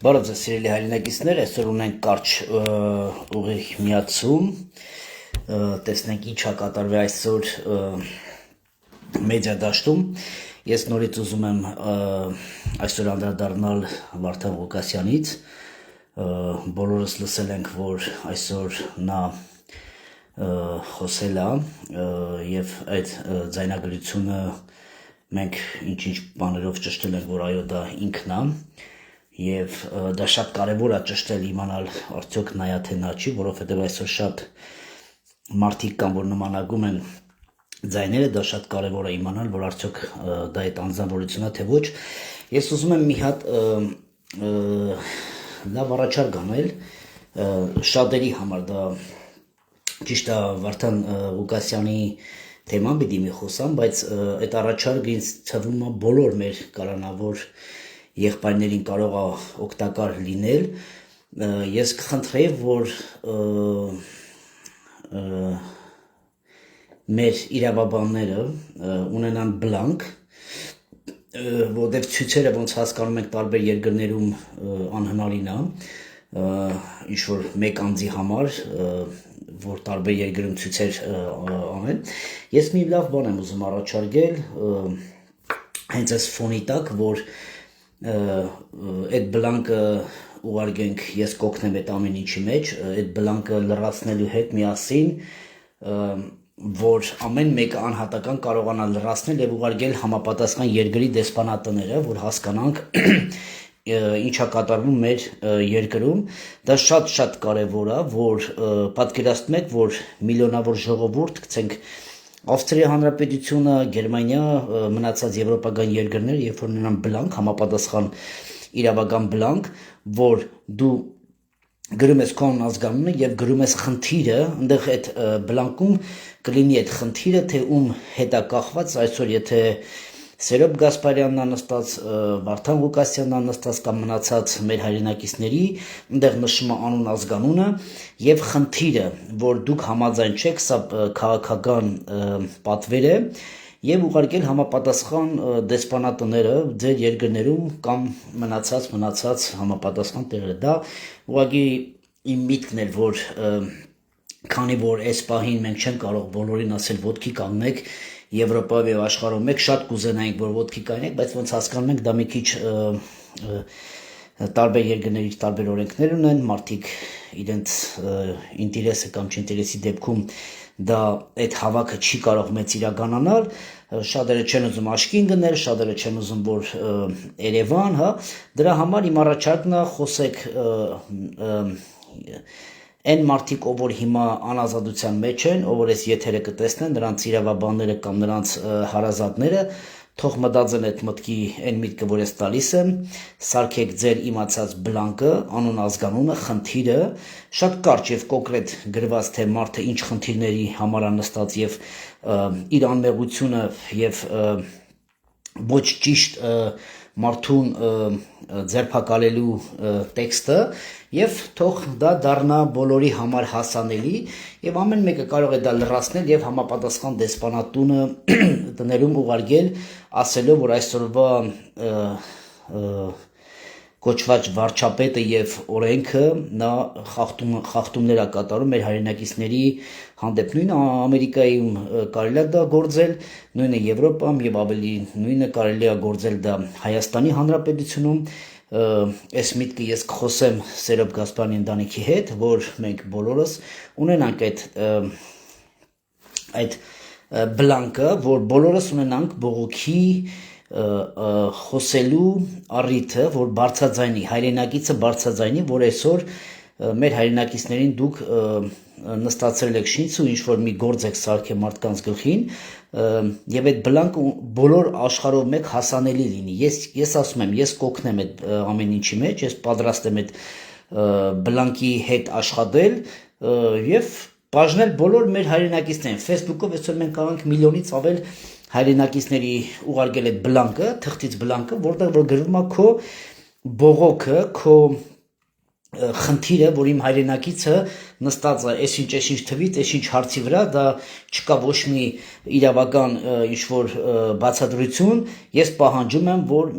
Բարև ձեզ սիրելի հայրենակիցներ, այսօր ունենք կարճ ուղիղ միացում, տեսնենք ինչ է կատարվել այսօր մեդիա դաշտում։ Ես նորից ուզում եմ այսօր անդրադառնալ Վարդան Ղուկասյանից, բոլորս լսել ենք, որ այսօր նա խոսել է եւ այդ ձայնագրությունը մենք ինչ-ինչ բաներով ճշտել ենք, որ այո դա ինքն է։ Եվ դա շատ կարևոր է ճշտել իմանալ արդյոք նայա թե նա չի, որովհետև այսօր շատ մարդիկ կան, որ նմանագում են ձայները, դա շատ կարևոր է իմանալ, որ արդյոք դա այդ անձնավորությունն է թե ոչ։ Ես ուզում եմ մի հատ լավ առաջարկ անել շատերի համար, դա ճիշտ է Վարդան Ղուկասյանի թեման պիտի մի խոսամ, բայց այդ առաջարկը ինձ թվում է բոլոր մեր կալանավոր եղբայրներին կարող է օգտակար լինել։ Ես կխնդրեի, որ մեր իրավաբանները ունենան բլանկ, որտեղ ցույցերը ոնց հասկանում ենք տարբեր երկրներում անհնարին է, ինչ որ մեկ անձի համար, որ տարբեր երկրում ցույցեր անեն։ Ես մի լավ բան եմ ուզում առաջարկել, հենց այս ֆոնի տակ, որ այդ բլանկը ուղարկենք, ես կօգնեմ այդ ամեն ինչի մեջ, այդ բլանկը լրացնելու հետ միասին, որ ամեն մեկը անհատական կարողանա լրացնել եւ ուղարկել համապատասխան երկրի դեսպանատները, որ հասկանանք ինչ է կատարվում մեր երկրում։ Դա շատ կարևոր է, որ պատկերացնում եք, որ միլիոնավոր ժողովուրդ, գցենք Ավստրիա Հանրապետությունը, Գերմանիա, մնացած եվրոպական երկրներ, երբ որ ունենան բլանկ, համապատասխան իրավական բլանկ, որ դու գրում ես քո ազգանունը եւ գրում ես խնդիրը, այնտեղ այդ բլանկում կլինի այդ խնդիրը, թե ում հետ է կախված, այսօր եթե Սերոբ Գասպարյանն է նստած, Վարդան Ղուկասյանն է նստած կամ մնացած մեր հայրենակիցների, այնտեղ նշում է անուն ազգանունը եւ խնդիրը, որ դուք համաձայն չեք, սա քաղաքական պատվեր է եւ ուղարկել համապատասխան դեսպանատները ձեր երկրներում կամ մնացած համապատասխան տեղերը։ Դա ուղղակի իմ միտքն էր, որ քանի որ այս պահին մենք չենք կարող բոլորին ասել ոտքի կանգնեք Եվրոպայով եւ աշխարհում մեկ շատ կուզենայինք, որ ոտքի կանգնենք, բայց ոնց հասկանում ենք, դա մի քիչ տարբեր երկրների տարբեր օրենքներ ունեն, մարդիկ իրենց ինտերեսը կամ չինտերեսի դեպքում դա այդ հավաքը չի կարող մեծ իրականանալ, շատերը չեն ուզում աշկին գնել, շատերը չեն ուզում, որ Երևան, հա, դրա համար իմ առաջարկն է խոսեք այն մարդիկ, ով որ հիմա անազատության մեջ են, ով որ այս եթերը կտեսնեն, նրանց իրավաբանները կամ նրանց հարազատները, թող մտածեն այդ մտքի այն միտքը, որ ես տալիս եմ, սարքեք ձեր իմացած բլանկը, անուն ազգանունը, խնդիրը, շատ կարճ եւ կոնկրետ գրված, թե մարդը ինչ խնդիրների համար է նստած եւ իր անմեղությունը եւ ոչ ճիշտ մարդուն ձերբակալելու տեքստը եւ թող դա դառնա բոլորի համար հասանելի եւ ամեն մեկը կարող է դա լրացնել եւ համապատասխան դեսպանատունը տներում ուղարկել, ասելով, որ այսօրվա կոչված վարչապետը եւ օրենքը նա խախտումներ է կատարում մեր հայրենակիցների հանդեպ, նույնը Ամերիկայում կարելի է դա գործել, նույնը Եվրոպայում եւ ավելի նույնը կարելի է գործել դա Հայաստանի Հանրապետությունում։ Այս միտքը ես կխոսեմ Սերոբ Գասպարյանի ընտանիքի հետ, որ մենք բոլորս ունենանք այդ բլանկը, որ բոլորս ունենանք բողոքի խոսելու առիթը, որ բարձրաձայնի, հայրենակիցը բարձրաձայնի, որ այսօր մեր հայրենակիցներին դուք նստացրել եք շինց ու ինչ-որ մի գործ եք սարքել մարդկանց գլխին եւ այդ բլանկը բոլոր աշխարհով մեկ հասանելի լինի։ Ես ասում եմ, ես կօգնեմ այդ ամեն ինչի մեջ, ես պատրաստ եմ այդ բլանկի հետ աշխատել եւ բաժնել բոլոր մեր հայրենակիցներին։ Facebook-ով այսօր մենք կարող ենք միլիոնից ավել հայրենակիցների ուղարկել այդ բլանկը, թղթից բլանկը, որտեղ որ գրվում է քո բողոքը, քո խնդիրը, որ իմ հայրենակիցը նստած է այսինչ թվից, այսինչ հարցի վրա, դա չկա ոչ մի իրավական ինչ-որ բացատրություն, ես պահանջում եմ, որ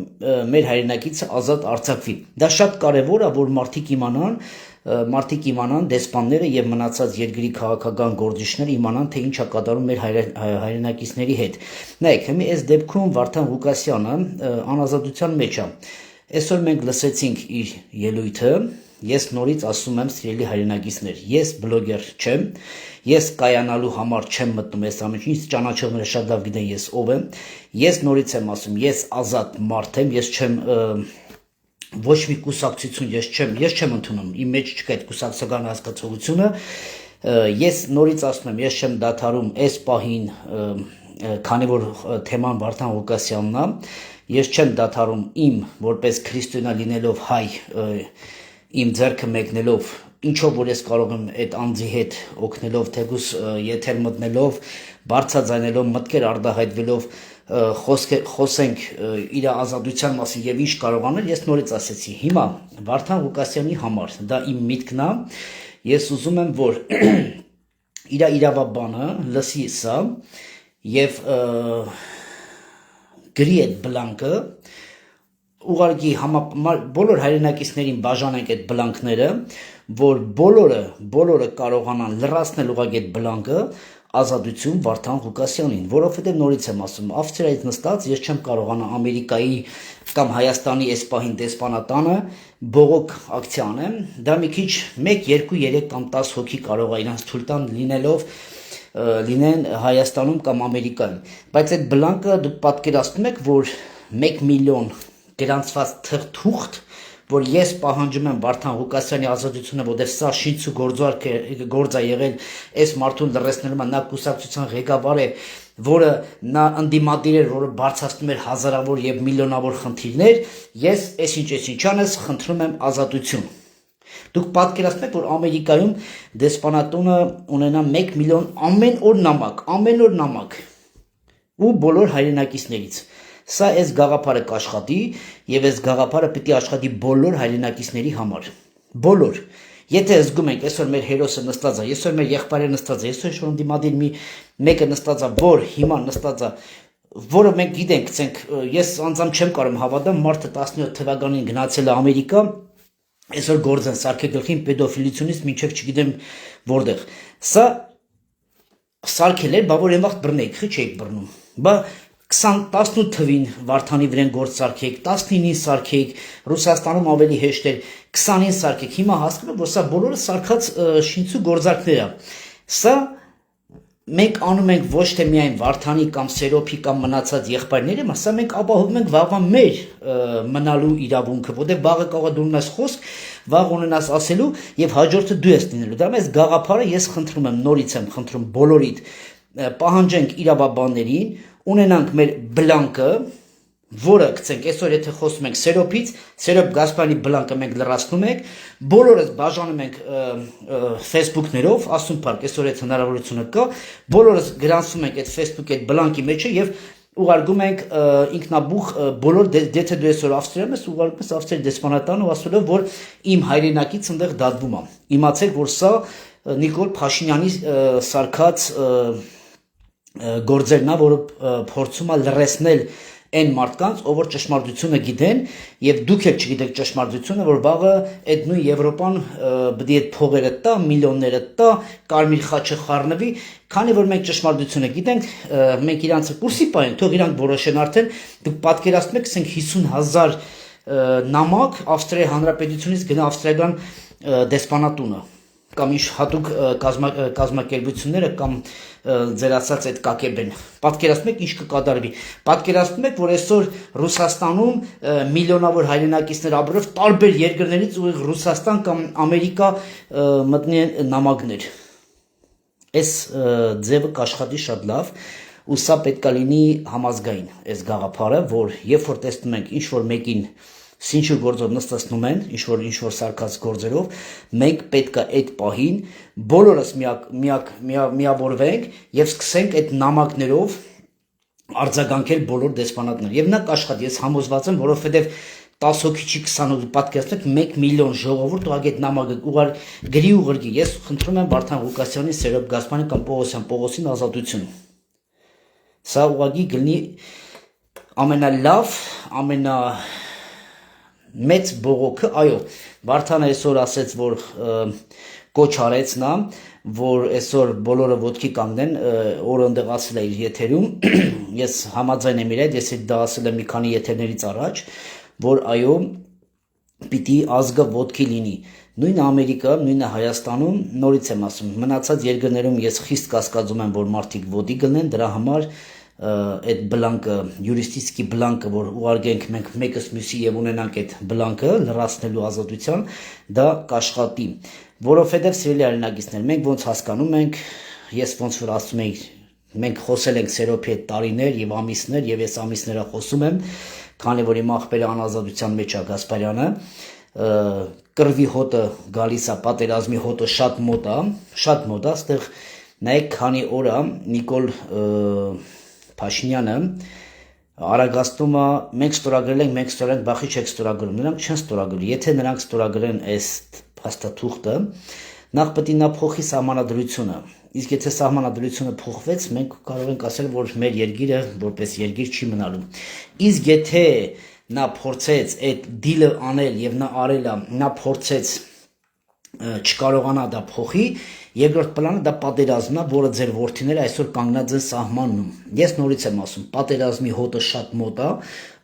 մեր հայրենակիցը ազատ արձակվի։ Դա շատ կարևոր է, որ մարդիկ իմանան, դեսպանները եւ մնացած երկրի քաղաքական գործիչները իմանան, թե ինչ է կատարում մեր հայրենակիցների հետ։ Նայեք, հիմա այս դեպքում Վարդան Ղուկասյանը անազատության մեջ է։ Այսօր մենք լսեցինք իր ելույթը, ես նորից ասում եմ, սիրելի հայրենակիցներ, ես բլոգեր չեմ, ես կայանալու համար չեմ մտնում այս ամենը, ինձ ճանաչողները շատ լավ գիտեն ես ով եմ, ես նորից եմ ասում, ես ազատ մարդ եմ, ես չեմ ոչ մի կուսակցություն, ես չեմ ընդունում, իմ մեջ չկա այդ կուսակցական հասկացողությունը, ես նորից ասում եմ, ես չեմ դադարում այս պահին, քանի որ թեման Վարդան Ղուկասյանն է, ես չեմ դադարում իմ որպես քրիստոնյա լինելով հայ, իմ ձեռքը մեկնելով, ինչով որ ես կարող եմ այդ անձի հետ օգնելով, թեկուզ եթեր մտնելով, բարձրաձայնելով, մտքեր արտահայտվելով, խոսենք իր ազատության մասին եւ ինչ կարող անել, ես նորից ասեցի։ Հիմա Վարդան Ղուկասյանի համար դա իմ միտքն է, ես ուզում եմ, որ իր իրավաբանը լսի սա եւ գրի այդ բլանկը, ուղղակի բոլոր հայրենակիցներին բաժանենք այդ բլանկները, որ բոլորը կարողանան լրացնել ուղղակի այդ բլանկը, ազատություն Վարդան Ղուկասյանին, որովհետև նորից եմ ասում, Ավստրիայից նստած ես չեմ կարողանա Ամերիկայի կամ Հայաստանի այս պահին դեսպանատանը բողոք ակցիա անեմ, դա մի քիչ 1, 2, 3 կամ 10 հոգի կարող է իրանց թույլ տան լինեն Հայաստանում կամ Ամերիկայում, բայց այդ բլանկը դուք պատկերացնում եք, որ 1 միլիոն գրանցված թղթ, որ ես պահանջում եմ Վարդան Ղուկասյանի ազատությունը, որտեղ սա շինցու գործ է եղել այս մարդուն լրացնելու, նա կուսակցության ղեկավար է, որը նա ընդդիմադիր էր, որը բարձրացնում էր հազարավոր եւ միլիոնավոր խնդիրներ, ես այսինչ անես խնդրում եմ ազատություն։ Դուք պատկերացնում եք, որ Ամերիկայում դեսպանատունը ունենա 1 միլիոն ամեն օր նամակ ու բոլոր հայրենակիցներից։ Սա այս գաղափարը կաշխատի եւ այս գաղափարը պիտի աշխատի բոլոր հայրենակիցների համար։ Բոլոր։ Եթե զգում ենք, այսօր մեր հերոսը նստած է, այսօր մեր եղբայրը նստած է, այսօր շոն դիմադիր մեկը նստած է, որ հիմա նստած է, որը մենք գիտենք, ցենք, ես անձամբ չեմ կարող հավատալ, մարդը 17 թվականին գնացել է Ամերիկա, այսօր գործ են սարքել գլխին պետոֆիլությունից մինչև չգիտեմ որտեղ։ Սա սարքել էր, բա որ այն վաղ բռնեիք, խի չէիք բռնում։ Բա 18 թվին Վարդանի վրան գործ սարքեք, 19-ին սարքեք, Ռուսաստանում ավելի հեշտ էր, 20-ին սարքեք, հիմա հասկանում եք, որ սա բոլորը սարքած շինցու գործարքներ է։ Սա մենք անում ենք ոչ թե միայն Վարդանի կամ Սերոփի կամ մնացած եղբայրների, սա մենք ապահովում ենք վաղվա մեր մնալու իրավունքը, որտեղ վաղը կարող է դու ունենաս խոսք, վաղ ունենաս ասելու եւ հաջորդը դու ես լինելու։ Դա մեզ գաղափարը ես խնդրում եմ, նորից եմ խնդրում բոլորիդ պահանջենք իրավաբաններին, ունենանք մեր բլանկը, որը գցենք այսօր եթե խոսում ենք Սերոփից, Սերոփ Գասպարյանի բլանկը մենք լրացնում ենք, բոլորս բաժանում ենք Facebook-ներով, ասում փառք, այսօր այդ հնարավորությունը կա, բոլորս գրանցում ենք այդ Facebook-ի այդ բլանկի մեջը եւ ուղարկում ենք ինքնաբուխ բոլոր եթե դու այսօր Ավստրիայում ես, ուղարկում ես Ավստրիայի դեսպանատանը ու ասելով, որ իմ հայրենակից այնտեղ դատվում է։ Իմացեք, որ սա Նիկոլ Փաշինյանի սարքած գործերն է, որը փորձում է լրացնել այն մարդկանց, ով որ ճշմարտությունը գիտեն, եւ դուք էլ չգիտեք ճշմարտությունը, որ վաղը այդ նույն Եվրոպան բդի այդ փողերը տա, միլիոնները տա, կարմիր խաչը խառնվի, քանի որ մենք ճշմարտությունը գիտենք, մենք իրանցը կուրսի պահենք, թող իրանք որոշեն արդեն, դուք պատկերացնում եք, ասենք 50,000 նամակ Ավստրիայի Հանրապետությունից գնա Ավստրիական դեսպանատունը կամ ինչ հատուկ կազմակերպությունները կամ ձեր ասած այդ կակեբեն։ Պատկերացնում եք ինչ կկատարվի։ Պատկերացնում եք, որ այսօր Ռուսաստանում միլիոնավոր հայրենակիցներ ապրող տարբեր երկրներից ուղիղ Ռուսաստան կամ Ամերիկա մտնի նամակներ։ Այս ձևը կաշխատի շատ լավ ու սա պետք է լինի համազգային այս գաղափարը, որ երբ որ տեսնում ենք ինչ որ մեկին Սինչու գործով նստացնում են, ինչ-որ սարկած գործերով, մենք պետք է այդ պահին բոլորս միավորվենք և սկսենք այդ նամակներով արձագանքել բոլոր դեսպանատներ։ Եվ նա կաշխատի, ես համոզված եմ, որովհետև 10 հոգի չի 20 հոգի պատկերացնեք 1 միլիոն ժողովուրդ ու այդ նամակը ուղղար գրի ու ղրգի ես խնդրում եմ Վարդան Ղուկասյանի, Սերոբ Գասպարյանի կամ Պողոսյան Պողոսին ազատություն սա ուղղակի գլնի ամենալավ ամենամեծ բողոքը այո Վարդանը այսօր ասեց որ կոչ արեց նա որ այսօր բոլորը ոտքի կանգնեն օրը ընդեղ ասել է իր եթերում ես համաձայն եմ իր հետ ես դա ասել եմ մի քանի եթերներից առաջ որ այո պիտի ազգը ոտքի լինի նույն Ամերիկա նույն Հայաստանում նորից եմ ասում մնացած երկրներում ես խիստ կասկածում եմ որ մարդիկ ոտի գնեն դրա համար այդ բլանկը յուրիստիցկի բլանկը որ ուղարկենք մենք մեկս մյուսի եւ ունենանք այդ բլանկը լրացնելու ազատության դա կաշխատի որովհետեւ սիրելի արենագիստներ մենք ոնց հասկանում ենք ես ոնց որ ասում եի մենք խոսել ենք Սերոփի հետ տարիներ եւ ամիսներ եւ ես ամիսները խոսում եմ քանի որ իմ աղբերը անազատության մեջ է Գասպարյանը կրվի հոտը գալիս է պատերազմի հոտը շատ մոտ է այստեղ նայեք քանի օր է Նիկոլ Փաշինյանը Արագաստումը մենք ստորագրել ենք բախի չեք ստորագրում նրանք չեն ստորագրել եթե նրանք ստորագրեն այս փաստաթուղթը նախ պետք է նա փոխի սահմանադրությունը իսկ եթե սահմանադրությունը փոխվեց մենք կարող ենք ասել որ մեր երկիրը որպես երկիր չի մնալու իսկ եթե նա փորձեց այդ դիլը անել եւ նա արել է նա փորձեց չկարողանա դա փոխի երկրորդ պլանը դա պատերազմն է որը ձեր որդիները այսօր կանգնած են սահմանում ես նորից եմ ասում պատերազմի հոտը շատ մոտ է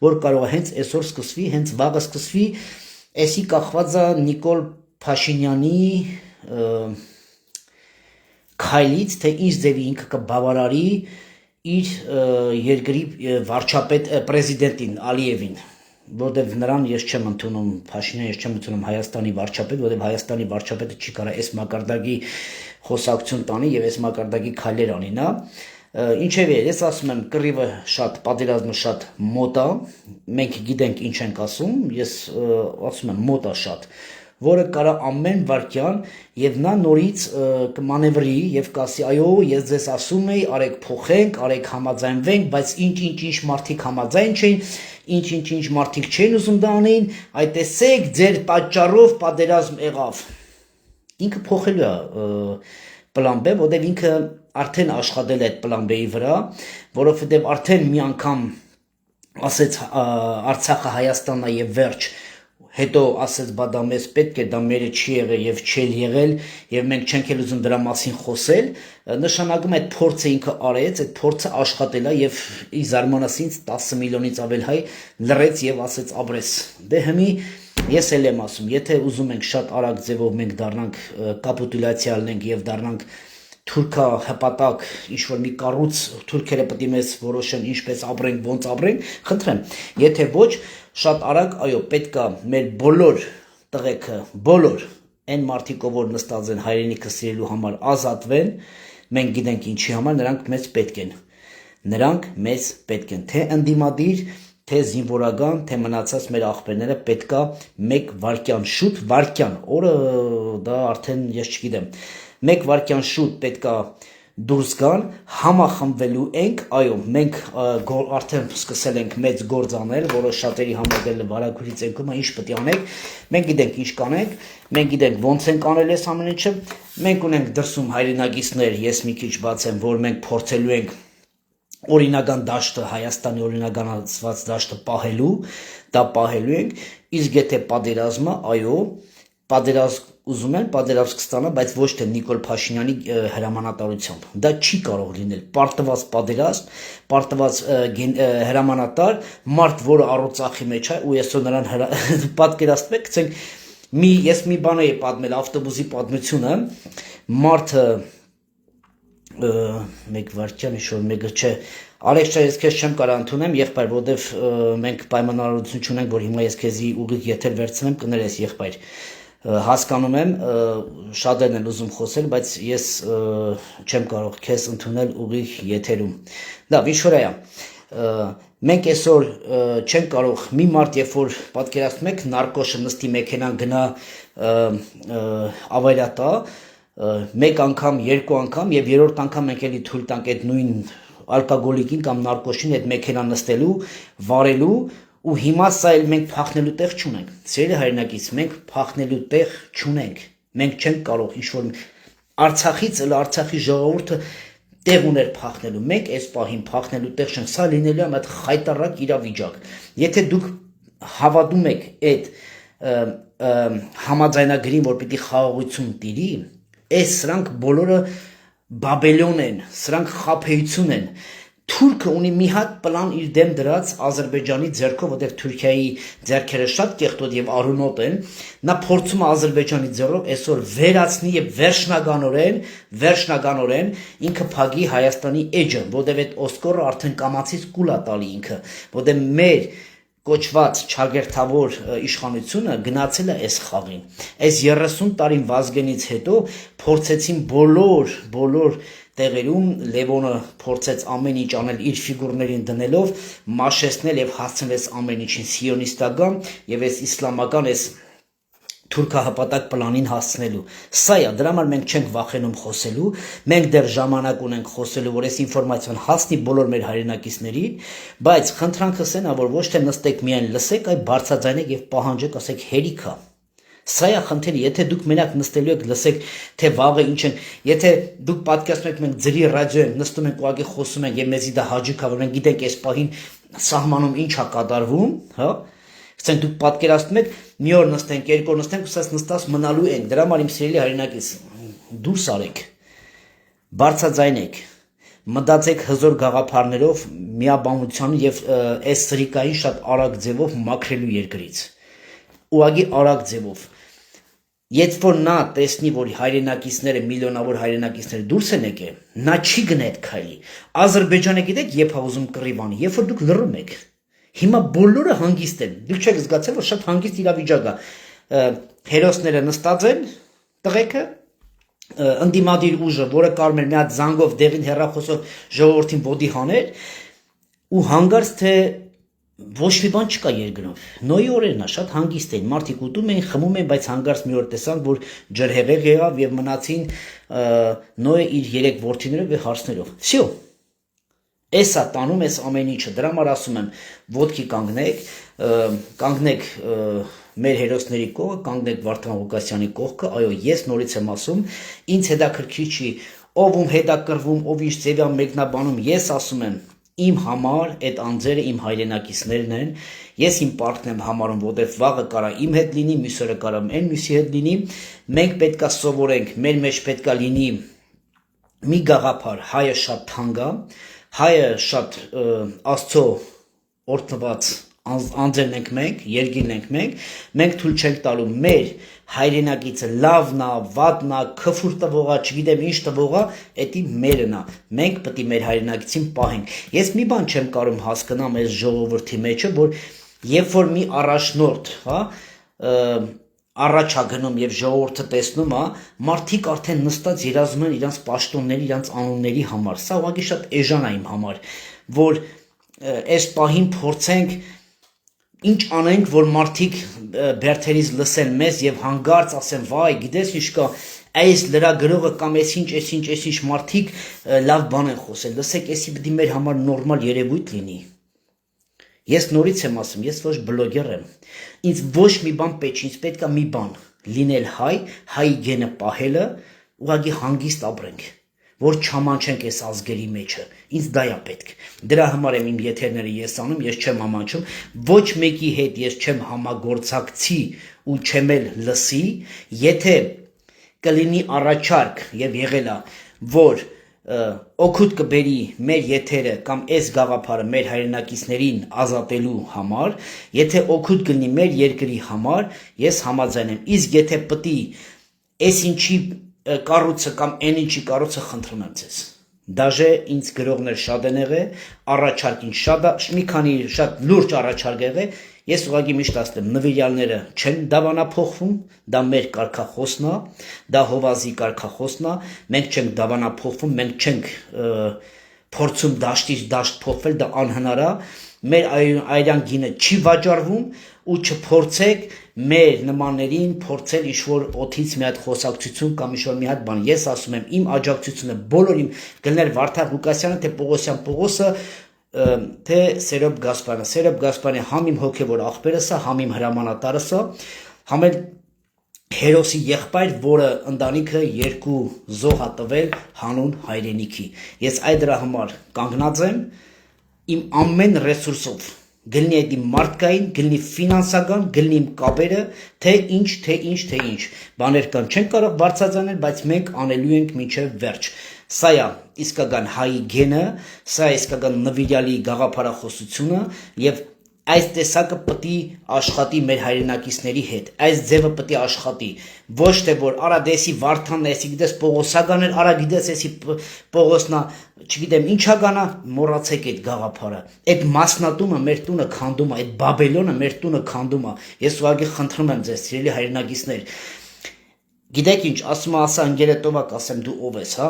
որ կարող է հենց այսօր սկսվի հենց վաղը սկսվի էսի կախված է Նիկոլ Փաշինյանի քայլից թե ինչ ձևի ինքը կբավարարի իր երկրի վարչապետ պրեզիդենտին Ալիևին որտեվ նրան ես չեմ ընդունում Փաշինյանը ես չեմ ընդունում Հայաստանի վարչապետ որտեվ Հայաստանի վարչապետը չի կարող այս մակարդակի խոսակցություն տանի եւ այս մակարդակի քայլեր անի նա ինչեւ ես ասում եմ կռիվը շատ պատերազմը շատ մոտ է մենք գիտենք ինչ ենք ասում ես ասում եմ մոտ է շատ որը կարա ամեն վարքյան եւ նա նորից կմանևրի եւ կասի այո ես ձեզ ասում եի արեք փոխենք արեք համաձայնվենք բայց ինչ մարդիկ համաձայն չէին ինչ մարդիկ չեն ուզում դա անեին այդ տեսեք ձեր պատճառով պատերազմ եղավ ինքը փոխելու է պլան B որտեվ ինքը արդեն աշխատել է այդ պլան B-ի վրա որովհետեւ արդեն մի անգամ ասեց Արցախը Հայաստանն է եւ վերջ հետո ասեց բա դա մեզ պետք է դա մերը չի եղել եւ չել եղել եւ մենք չենք էլ ուզում դրա մասին խոսել նշանակում է այդ փորձը ինքը արեց այդ փորձը աշխատել է եւ ի զարմանալից 10 միլիոնից ավել հայ լրեց եւ ասեց ապրես դե հիմի ես էլ եմ ասում եթե ուզում ենք շատ արագ ձևով մենք դառնանք կապիտուլյացիա լինենք եւ դառնանք թուրքա հպատակ ինչ որ մի կառույց թուրքերը պետք է մեզ որոշեն ինչպես ապրենք ոնց ապրենք խնդրեմ եթե ոչ շատ արագ այո պետքա մեր բոլոր տղեկը բոլոր այն մարդիկով որ նստած են հայրենիքը սիրելու համար ազատվեն մենք գիտենք ինչի համար նրանք մեզ պետք են թե ընդդիմադիր թե զինվորական թե մնացած մեր աղբերները պետքա մեկ վարքյան շուտ վարքյան օրը դա արդեն ես չգիտեմ մեկ վարքյան շուտ պետքա դուրս գան համախմբվելու ենք այո մենք արդեն սկսել ենք մեծ գործ անել որը շատերի համար դեռ վարագույրից ենք ու ինչ պետք է անենք մենք գիտենք ինչ կանենք մենք գիտենք ոնց ենք անել այս ամեն ինչը մենք ունենք դրսում հայրենագիստներ ես մի քիչ բացեմ որ մենք փորձելու ենք օրինական դաշտը Հայաստանի օրինականացված դաշտը պահելու ենք իսկ եթե պատերազմը այո պատերազմ ուզում են պատերազմ կստանա բայց ոչ թե Նիկոլ Փաշինյանի հրամանատարությամբ դա չի կարող լինել պարտված պատերազմ պարտված հրամանատար մարդ որը առողջախի մեջ է ու այսօր նրան պատկերացնեք ես մի բան էի պատմել ավտոբուսի պատմությունը մարդը մեկ վարքյան ինչ-որ մեկը չէ Ալեքսա ես քեզ չեմ կարող ընդունեմ եղբայր որովհետև մենք պայմանավորություն չունենք որ հիմա ես քեզի ուղիղ եթեր վերցնեմ կներես եղբայր հասկանում եմ շատերն են ուզում խոսել բայց ես չեմ կարող քեզ ընդունել ուղիղ եթերում դա ինչ որ է մենք այսօր չենք կարող մի մարդ երբ որ պատկերացնում եք նարկոշը նստի մեքենան գնա ավայրատա մեկ անգամ երկու անգամ եւ երրորդ անգամ մենք էլի թույլ տանք այդ նույն ալկոգոլիկին կամ նարկոշին այդ մեքենան նստելու վարելու ու հիմա սա էլ մենք փախնելու տեղ չունենք։ Սիրելի հայրենակից, մենք փախնելու տեղ չունենք։ Մենք չենք կարող ինչ-որ Արցախից էլ Արցախի ժողովուրդը տեղ ուներ փախնելու։ Մենք այս պահին փախնելու տեղ չենք։ Սա լինելու է այդ խայտառակ իրավիճակ։ Եթե դուք հավատում եք այդ համաձայնագրին, որ պիտի խաղաղություն տիրի, սրանք բոլորը Բաբելոն են, սրանք խաբեություն են։ Թուրքը ունի մի հատ պլան իր դեմ դրած Ադրբեջանի ձեռքով, որտեղ Թուրքիայի ձեռքերը շատ կեղտոտ եւ արունոտ են, նա փորձում է Ադրբեջանի ձեռով այսօր վերացնի եւ վերջնականորեն ինքը փագի Հայաստանի էջը, որտեղ այդ Օսկորը արդեն կամացից կուլ է տալի ինքը, որտեղ մեր կոչված չագերթավոր իշխանությունը գնացել է այս խաղին։ Այս 30 տարին Վազգենից հետո փորձեցին բոլոր տեղերում Լևոնը փորձեց ամեն ինչ անել իր ֆիգուրներին դնելով, մաշեցնել եւ հասցնեց ամեն ինչին սիոնիստական եւ այս իսլամական այս թուրքահպատակ պլանին հասցնելու։ Սա է, դրա համար մենք չենք վախենում խոսելու, մենք դեռ ժամանակ ունենք խոսելու, որ այս ինֆորմացիան հասնի բոլոր մեր հայրենակիցներին, բայց խնդրանքս այն է, որ ոչ թե նստեք միայն լսեք, այլ բարձրաձայնեք եւ պահանջեք, ասեք հերիքա։ Սա է խնդիրը, եթե դուք մենակ նստելու եք, լսեք, թե վաղը ինչ են, եթե դուք պատկերացնում եք, մենք ձրի ռադիո ենք, նստում ենք ուղղակի խոսում ենք եւ մեզի դա հաճույք է, որ մենք գիտենք այս պահին սահմանում ինչ է կատարվում, հա։ Ասենք դուք պատկերացնում եք, մի օր նստենք, երկու օր նստենք, ու նստած մնալու ենք։ Դրա համար իմ սիրելի հայրենակից, դուրս արեք, բարձրաձայնեք, մտածեք հզոր գաղափարներով, միաբանությամբ եւ այս սրիկային շատ արագ ձևով մաքրելու երկրից։ Ուղղակի արագ ձևով։ Եթե որ նա տեսնի, որ հայրենակիցները, միլիոնավոր հայրենակիցները դուրս են եկել, նա չի գնա այդ քայլի։ Ադրբեջանը գիտեք, երբ է ուզում կռիվանի, երբ որ դուք լռում եք։ Հիմա բոլորը հանգիստ են։ Դուք չեք զգացել, որ շատ հանգիստ իրավիճակ է։ Հերոսները նստած են, տղեկը, ընդդիմադիր ուժը, որը կարում էր մի հատ զանգով դեղին հեռախոսով ժողովրդին ոտի հաներ, ու հանգարց թե ոչ մի բան չկա երկրում։ Նոյի օրերն է, շատ հանգիստ էին, մարդիկ ուտում էին, խմում էին, բայց հանգարց մի օր տեսանք, որ ջրհեղեղ եղավ եւ մնացին Նոյը իր 3 որդիներով եւ հարսներով։ Всё։ Էսա տանում ես ամեն ինչը, դրա համար ասում եմ, ոտքի կանգնեք մեր հերոսների կողքը, կանգնեք Վարդան Ղուկասյանի կողքը, այո, ես նորից եմ ասում, ինձ հետաքրքիր չի, ով ում հետաքրվում, ով ինչ ձևյան մեկնաբանում, ես ասում եմ, իմ համար այդ անձերը իմ հայրենակիցներն են, ես իմ պարտքն եմ համարում, որտեղ վաղը կարա իմ հետ լինի, մյուս օրը կարա այն մյուսի հետ լինի, մենք պետքա սովորենք, մեր մեջ պետքա լինի մի գաղափար, հայը շատ թանկ է, հայը շատ Աստծո օրհնված անձերն ենք մենք, երկիրն ենք մենք թույլ չենք տալու մեր հայրենակիցը լավն է, վատն է, քֆուր տվողա, չգիտեմ ինչ տվողա, էդի մերն է, մենք պետք է մեր հայրենակիցին պահենք։ Ես մի բան չեմ կարող հասկանամ այս ժողովրդի մեջը, որ երբ որ մի առաջնորդ, հա, առաջ է գնում եւ ժողովուրդը տեսնում է, մարդիկ արդեն նստած երազում են իրանց պաշտոնների, իրանց անունների համար։ Սա ուղղակի շատ էժան է իմ համար, որ այս պահին փորձենք ինչ անենք, որ մարդիկ բերթերից լսեն մեզ եւ հանգարց ասեն, վայ, գիտես ինչ կա, այս լրագրողը կամ այսինչ մարդիկ լավ բան են խոսել, լսեք, էսի պիտի մեր համար նորմալ երևույթ լինի։ Ես նորից եմ ասում, ես ոչ բլոգեր եմ, ինձ ոչ մի բան պետք չի, ինձ պետք է մի բան, լինել հայ գենը պահելը, ուղղակի հանգիստ ապրենք, որ չամանչենք այս ազգերի մեջը, ինձ դա է պետք, դրա համար եմ իմ եթերները ես անում, ես չեմ ամանչում, ոչ մեկի հետ ես չեմ համագործակցի ու չեմ էլ լսի, եթե կլինի առաջարկ եւ եղել է, որ օգուտ կբերի մեր եթերը կամ այս գաղափարը մեր հայրենակիցներին ազատելու համար, եթե օգուտ կլինի մեր երկրի համար, ես համաձայն եմ, իսկ եթե պտի այս ինչի կառույցը կամ այն ինչի կառույցը խնդրում եմ ձեզ, դաժե ինձ գրողներ շատ են եղել, առաջարկին մի քանի շատ լուրջ առաջարկ եղել, ես ուղղակի միշտ ասում եմ, նվիրյալները չեն դավանափոխվում, դա մեր կարգախոսն է, դա Հովազի կարգախոսն է, մենք չենք դավանափոխվում, մենք չենք փորձում դաշտից դաշտ փոխվել, դա անհնար է, մեր այրան գինը չի վաճառվում ու չփորձեք մեր նմաններին փորձել ինչ-որ օթից մի հատ խոսակցություն կամ ինչ-որ մի հատ բան, ես ասում եմ, իմ աջակցությունը բոլոր իմ գլներ Վարդան Ղուկասյանը, թե Պողոսյան Պողոսը, թե Սերոբ Գասպարյանը։ Սերոբ Գասպարյանը համ իմ հոգևոր աղբերս է, համ իմ հրամանատարս է, համ էլ հերոսի եղբայր, որը ընտանիքը երկու զոհ է տվել հանուն հայրենիքի։ Ես այդ դրա համար կանգնած եմ իմ ամեն ռեսուրսով, գլնի այդ իմ մարդկային, գլնի ֆինանսական, գլնի իմ կապերը, թե ինչ բաներ կան, չենք կարող բարձրացնել, բայց մենք անելու ենք մինչև վերջ։ Սա է իսկական հայի գենը, սա է իսկական նվիրյալի գաղափարախոսությունը եւ այս տեսակը պետք է աշխատի մեր հայրենակիցների հետ, այս ձևը պետք է աշխատի, ոչ թե որ արա դեսի Վարդանն էսի գիտես Պողոսական էր, արա գիտես էսի Պողոսնա, չգիտեմ ինչա կանա, մոռացեք այդ գաղափարը, այդ մասնատումը մեր տունը քանդում է, այդ Բաբելոնը մեր տունը քանդում է, ես ուղղակի խնդրում եմ ձեզ, սիրելի հայրենակիցներ, գիտեք ինչ, ասում է ասա ընկերը տովակ, ասեմ դու ով ես, հա,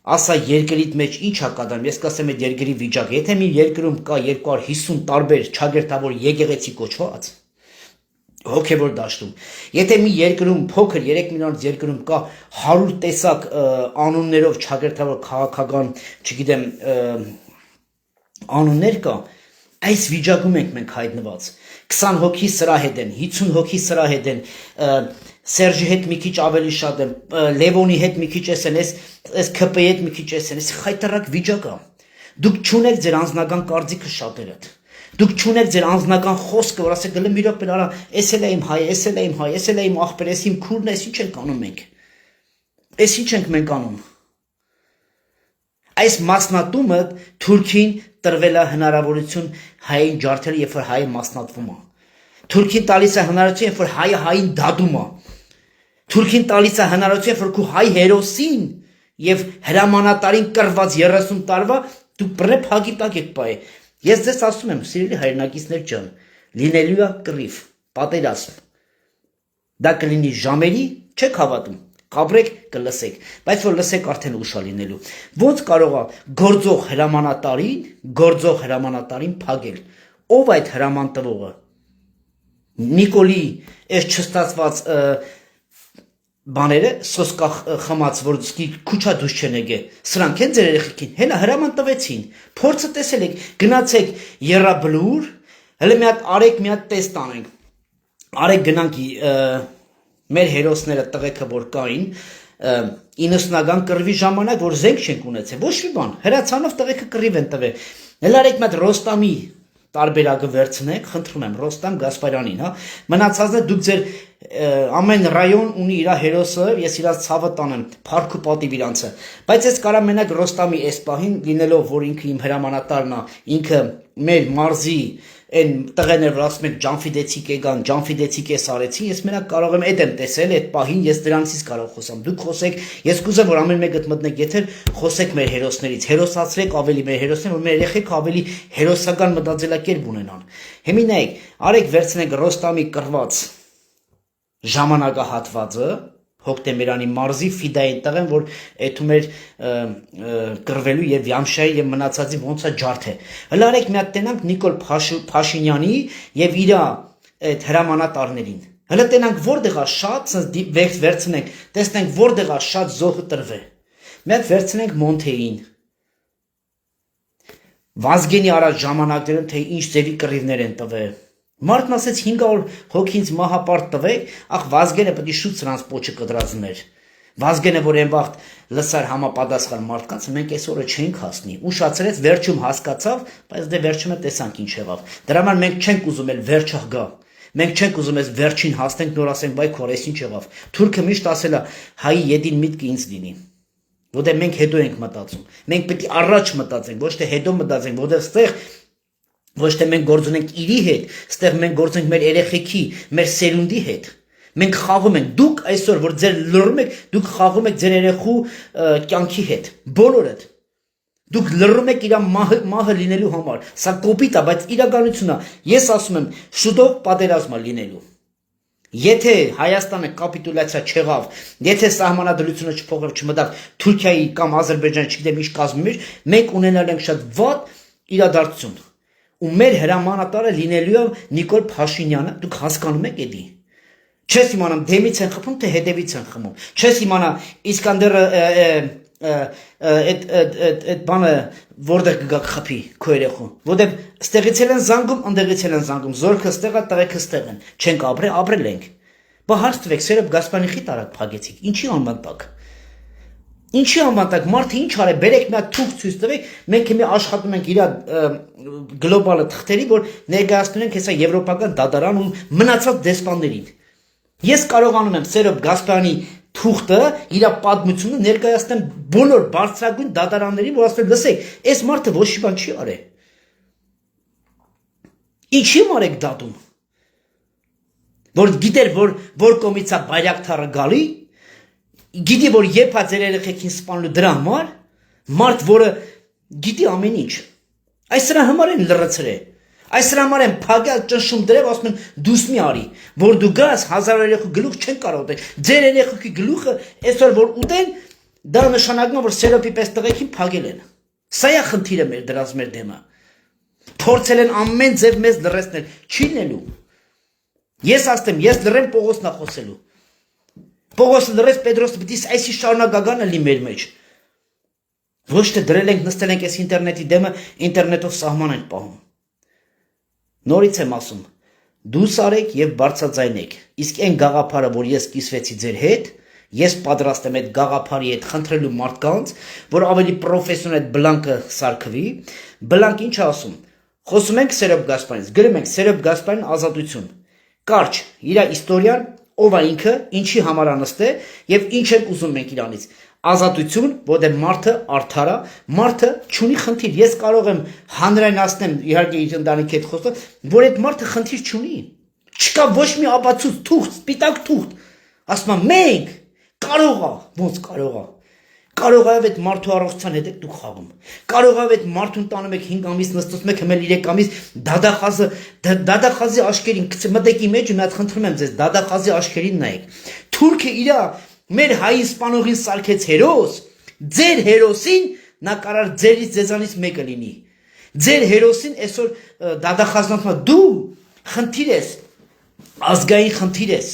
ասա երկրիդ մեջ ինչ է կատարում, ես կասեմ այդ երկրի վիճակը, եթե մի երկրում կա 250 տարբեր չագերտավոր եկեղեցի կոչված, հոգևոր դաշտում, եթե մի երկրում փոքր 3 միլիոնից երկրում կա 100 տեսակ անուններով չագերտավոր քաղաքական, չգիտեմ, անուններ կա, այս վիճակում ենք մենք հայտնված, 20 հոգի սրա հետ են, 50 հոգի սրա հետ են, Սերժի հետ մի քիչ ավելի շատ եմ, Լևոնի հետ մի քիչ են, այս ՔՊ-ի հետ մի քիչ են, այս խայտարակ վիճակ է։ Դուք չունեք ձեր անձնական կարծիքը շատերը։ Դուք չունեք ձեր անձնական խոսքը, որ ասեք գլեմ մի րոպե արա, էս էլ է իմ հայ, էս էլ է իմ հայ, էս էլ է իմ աղբեր, էս իմ քուրն է, էս ինչ ենք անում մենք։ Էս ինչ ենք մենք անում։ Այս մասնատումը Թուրքին տրվել է հնարավորություն հային ջարդել, երբ որ հայը մասնատվում է։ Թուրքին տալիս է հնարավորություն, երբ որ հայը հային դադում է։ Թուրքին տալիս է հնարավորություն, որ քու հայ հերոսին եւ հրամանատարին կռված 30 տարվա դու բռե փագի տակ եք բայ։ Ես ձեզ ասում եմ, սիրելի հայրենակիցներ ջան, լինելու է կռիվ, պատերազմ։ Դա կլինի ժամերի, չեք հավատում, կաբրեք կլսեք, բայց որ լսեք արդեն ուշ է լինելու։ Ոնց կարող է գործող հրամանատարին փագել։ Ով այդ հրաման տվողը։ Նիկոլի այս չստացված բաները սոսկա խմած, որ քուչա դուս չեն եկե, սրանք են ձեր երեխեքին, հենա հրաման տվեցին, փորձը տեսել եք, գնացեք Եռաբլուր, հələ մի հատ արեք, մի հատ տեստ անենք, արեք գնանք մեր հերոսները տղեկը, որ կային, 90-ական կռվի ժամանակ, որ զենք չենք ունեցել, ոչ մի բան, հրացանով տղեկը կռիվ են տվել, հələ արեք մի հատ Ռոստամի տարբերակը վերցնեք, խնդրում եմ Ռոստամ Գասպարյանին, հա, մնացածն է դուք ձեր ամեն ռայոն ունի իր հերոսը, ես իրաց ցավը տանեմ, փառք ու պատիվ իրանցը, բայց ես կարամ մենակ Ռոստամի այս պահին, լինելով որ ինքը իմ հրամանատարն է, ինքը մեր մարզի այն տղեներ, որ ասում են ջանֆիդեցիկ եկան, ջանֆիդեցիկ էս արեցին, ես մենակ կարող եմ այդ եմ տեսել, այդ պահին ես դրանցից կարող խոսամ, դուք խոսեք, ես կուզեմ որ ամեն մեկը մտնեք եթեր, խոսեք մեր հերոսներից, հերոսացրեք ավելի մեր հերոսներին, որ մեր երեխեքը ավելի հերոսական մտածելակերպ ունենան։ Հիմա նայեք, արեք վերցնենք Ռոստամի կռված ժամանակահատվածը հոկտեմբերանի մարզի ֆիդային տղեն, որ էթում էր կռվելու եւ Յամշայի եւ մնացածի ոնց է ջարդե։ Հələ արեք մի հատ տենանք Նիկոլ Փաշինյանի եւ իր այդ հրամանատարներին։ Հələ տենանք որտեղ է շատ վերցնենք, տեսնենք որտեղ է շատ զոհը տրվե։ Մի հատ վերցնենք Մոնթեին։ Վազգենի առաջ ժամանակներում թե ինչ ձևի կռիվներ են տվել։ Մարդն ասեց 500 հոգինց մահապարտ տվեք, ախ Վազգենը պետք է շուտ սրանց պոչը կդրածներ։ Վազգենը որ այն վաղ լսար համապատասխան մարդկանց, մենք այսօրը չենք հասնի։ Ուշացրեց, վերջում հասկացավ, բայց դե վերջում տեսանք ինչ եղավ։ Դրա համար մենք չենք ուզում էլ վերջը գա։ Մենք չենք ուզում այս վերջին հասնենք, նոր ասենք, բայ քո այս ինչ եղավ։ Թուրքը միշտ ասել է, հայի յետին միտքը ինձ լինի։ Որտեղ մենք հետո ենք մտածում։ Մենք պետք է առաջ մտածենք, ոչ թե հետո մտածենք, որտեղ ստեղ ոչ թե մենք գործ ունենք իրի հետ, ստեղ մենք գործ ենք մեր երեխեքի, մեր սերունդի հետ։ Մենք խաղում ենք, դուք այսօր որ ձեր լռում եք, դուք խաղում եք ձեր երեխու կյանքի հետ, բոլորդ։ Դուք լռում եք իր մահը լինելու համար։ Սա կոպիտ է, բայց իրականությունն է։ Ես ասում եմ, շուտով պատերազմ է լինելու։ Եթե Հայաստանը կապիտուլյացիա չեղավ, եթե սահմանադրությունը չմտավ Թուրքիայի կամ Ադրբեջանի, չգիտեմ ինչ կազմում էր, մենք ունենալ ենք շատ վատ իրադարձություն։ Ու մեր հրամանատարը լինելու է Նիկոլ Փաշինյանը, դուք հասկանում եք էդի։ Չես իմանամ դեմից են խփում, թե հետևից են խմում։ Չես իմանա Իսկանդերը այդ բանը որտեղ կգա խփի քո երեխուն, որտեղ ստեղից են զանգում, ընդեղից են զանգում, զորքը ստեղ է, տղեկը ստեղ են, չենք ապրել ենք։ Բա հարց տվեք, Սերոբ Գասպարյանի խի տարակ փագեցիք, ինչի անվան տակ։ Ինչի անվան տակ, մարդը ինչ արե, բերեք մի հատ թուղթ ցույց տվեք, մենք հիմա աշխատում ենք իր գլոբալ թղթերի, որ ներկայացնում ենք հեսա եվրոպական դատարան ու մնացած դեսպաններին։ Ես կարողանում եմ Սերոբ Գասպարյանի թուղթը, իր պատմությունը ներկայացնեմ բոլոր բարձրագույն դատարաններին, որ ասել լսեք, այս մարդը ոչ մի բան չի արել։ Ինչի մարեք դատում։ Որ գիտեր, որ կողմից է բայրակթարը գալի, գիտի, որ երբ է ձեր երեխեքին սպանելու դրա համար, մարդ, որը գիտի ամեն ինչ։ Այս սրա համար են լռացրել։ Այս սրա համար են փագյալ ճնշում դրև, ասում են դուս մի արի, որ դու գաս 1000 երեխու գլուխ չեն կարող ուտել։ Ձեր երեխուքի գլուխը այսօր որ ուտեն, դա նշանակում է, որ Սերոպի պես տղեկին փագել են։ Սա է խնդիրը մեր դրած մեր դեմը։ Փորձել են ամեն ձև մեզ լռեցնել, չի լինելու։ Ես ասեմ, ես լռեմ Պողոսն է խոսելու։ Պողոսը լռեց, Պետրոսը պիտի այսի շարունակականը լի մեր մեջ։ Ոչ թե դրել ենք, նստել ենք այս ինտերնետի դեմը, ինտերնետով սահման ենք պահում։ Նորից եմ ասում, դուս արեք եւ բարձրաձայնեք։ Իսկ այն գաղափարը, որ ես կիսվեցի ձեր հետ, ես պատրաստ եմ այդ գաղափարի հետ խնդրելու մարդկանց, որ ավելի պրոֆեսիոնալ այդ բլանկը սարքվի։ Բլանկ ինչ է ասում։ Խոսում ենք Սերոբ Գասպարյանից, գրում ենք Սերոբ Գասպարյան ազատություն։ Կարճ, իր իստորիան, ով է ինքը, ինչի համար անստե եւ ինչ ենք ուզում մենք իրանից։ Ազատություն, որտեղ մարդը արդար է, մարդը չունի խնդիր։ Ես կարող եմ հանրայնացնեմ, իհարկե իր ընտանիքի հետ խոսալ, որ այդ մարդը խնդիր չունի։ Չկա ոչ մի ապացույց, թուղթ, սպիտակ թուղթ։ Ասում եմ, մենք կարող է, ոնց կարող է։ Կարող է այդ մարդու առողջության հետ դուք խաղում։ Կարող է այդ մարդուն տանում եք 5 ամիս նստում եք հմել 3 ամիս դադախազի աշկերին մտեք ի մեջ ու մի հատ խնդրում եմ ձեզ դադախազի աշկերին նայեք։ Թուրքը իր մեր հայի սպանողին սարքեց հերոս, ձեր հերոսին նա կարար ձերից ձեզանից մեկը լինի։ Ձեր հերոսին այսօր դադախազնացնա դու խնդիր ես, ազգային խնդիր ես,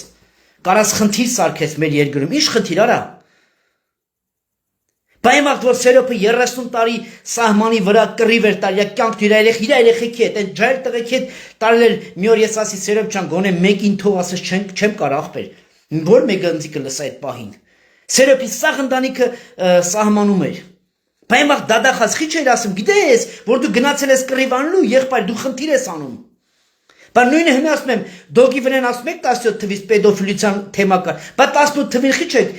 կարաս խնդիր սարքես մեր երկրում, ինչ խնդիր արա։ Բայց որ Սերոպը 30 տարի սահմանի վրա կռիվ էր տալ, կյանք իր երեխեքի հետ, այն ջայր տղեկի հետ տարել մի օր ես ասի Սերոպ ջան, գոնե մեկին թող ասես չեմ կար ախպեր։ Որ մեկը ընձիկը լսա այդ պահին։ Սերոպի սաղ ընտանիքը սահմանում էր։ Բայց դադախազ խիչ էր ասում, գիտես, որ դու գնացել ես կռիվ անելու, եղբայր դու խնդիր ես անում։ Բայց նույնը հիմա ասում եմ, դոգի վրան ասում եք 17 թվից պետոֆիլիության թեմա կար, բայց 18 թվին խիչ եք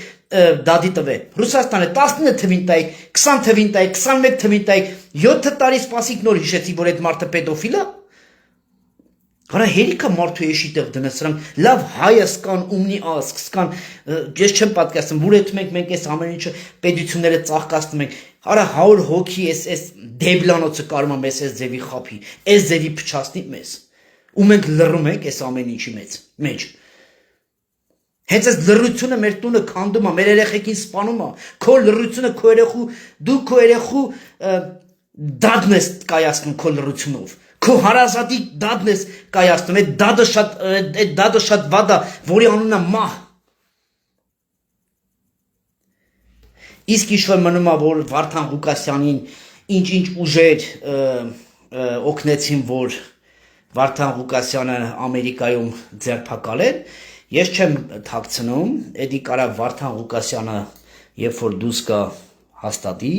դադի տվե։ Ռուսաստանը 19 թվին տայք, 20 թվին տայք, 21 թվին տայք, 7 տարի սպասիկ նոր հիշեցի, որ այդ մարդը պետոֆիլ է։ Հորա հերիքա մարդու էշի տեղ դնես սրանք, լավ հայը սկան, ումնի ասկ, սկան, ես չեմ պատկասում, որ էդ մենք այս ամեն ինչը պետությունները ծաղկացնում ենք, հարա 100 հոգի այս դեբլանոցը կարում եմ այս ձևի խապի, այս ձևի փչացնի մեզ, ու մենք լռում ենք այս ամեն ինչի մեջ, հենց այս լռությունը մեր տունը քանդում է, մեր երեխեքին սպանում է, քո լռությունը քո երեխու, դու քո երեխու դադն ես կայացնում քո լռությունով, քո հարազատի դադն ես կայացնում, այդ դադը շատ վատ է, որի անունն է մահ։ Իսկ ինչ-որ մնում է, որ Վարդան Ղուկասյանին ինչ-ինչ ուժեր օգնեցին, որ Վարդան Ղուկասյանը Ամերիկայում ձերբակալեն, ես չեմ թաքցնում, էդի կարա Վարդան Ղուկասյանը, երբ որ դուրս գա հաստատի,